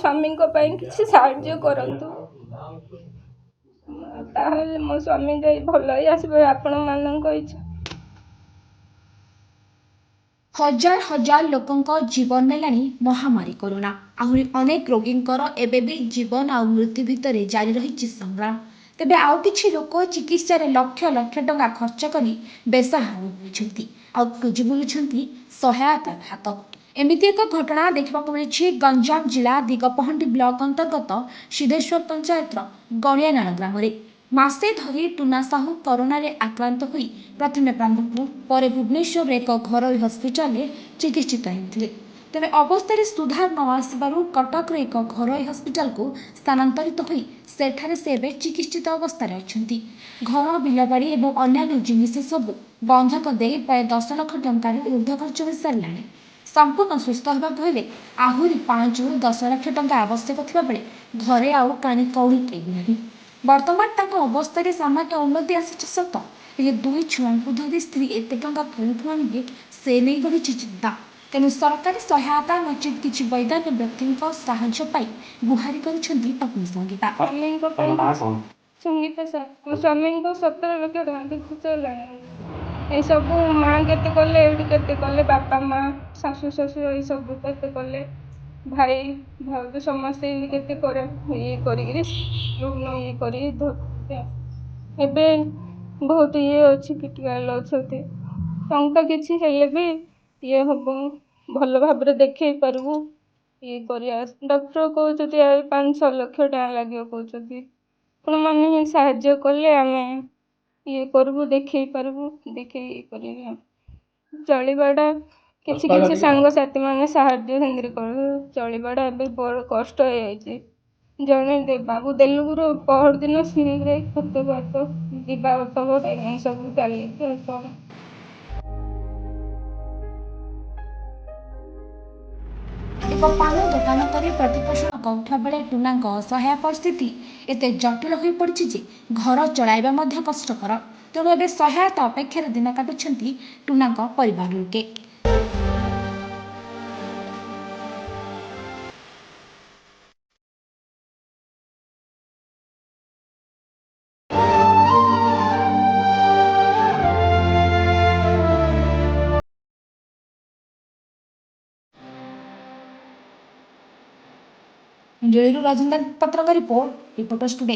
स्वामी किसी साहाय्य करंतु ताहले मो स्वामी जाई भल ही आसबे आपण मानक इच्छा। हजार हजार लोकों जीवन नेलाणी महामारी कोरोना आहरी अनेक रोगींकर एबे भी जीवन आ मृत्यु भितर जारी रही संग्राम। तेबे आउ किछि लोक चिकित्सा लक्ष लक्ष टंका खर्च करी बेसहारा होइछन्ति आ खोजी बुलुछन्ति सहायता हात। एमिति एक घटना देखा मिली गंजाम जिला दिगपहंडी ब्लॉक अंतर्गत सिद्धेश्वर पंचायत गणियानाल ग्राम में मासे धरी टुना साहू कोरोना आक्रांत होई प्रथमे प्राणपुर पर भुवनेश्वर एक घरोई हस्पिटाल चिकित्सित होते। तेज अवस्था सुधार न आसबार कटक एक घरोई हस्पिटाल को स्थानांतरित होई सेठारे से चिकित्सित अवस्था अच्छा। घर बिलबाड़ी और अन्य जिनिस सब बंधक दे प्राय 10 लाख टंकार ऊर्ध्व खर्च हो सारा। संपूर्ण सुस्थ होगा भले आहरी 5 ରୁ 10 लाख टंका आवश्यक थिबा बेले घरे आउ काणी कौड़ी केबी वर्तमान तक अवस्था सामान्य उन्नति आसी सत ये 2 छुआ को धरी स्त्री एत टंका कौन से नहीं बड़ी चिंता। तेणु सरकारी सहायता नचित किसी वैधानिक व्यक्ति साहाय्य गुहारि कर संगीता संगीता सर स्वामी 17 लाख टंका ये सब माँ केते कले बापा माँ शाशु शशुर ये सब केते कले भाई भाव समस्ते केते करे ये करी लोन ये करी एबे बहुत ये अच्छी क्रिटिकल अच्छे टंका किसी हेले भी ये हम भल भाव देखे पारबू ये कर डॉक्टर कहते 5-6 लाख टका लगे कहते पुण माने साहाय्य कले आम ये करबू देखे पारबू देखे ये कर चलवाटा किसी किसी सांगसाथी मैंने साहाय्य कर चलवाटा बड़ कष्ट हो जड़े बाबू देलुगुर पहर दिन सिंह खत बात जा सब चल एक पान दुकान कर प्रतिपोषण करुवा बेले टुना असहाय परिस्थिति एत जटिल हो पड़ी जे घर चलाइबा कष्टकर। तेणु एवं सहायता अपेक्षार दिन काटुंट टुना परिवार लोके। राजेन्द्र पत्रक रिपोर्ट रिपोर्टर्स टुडे।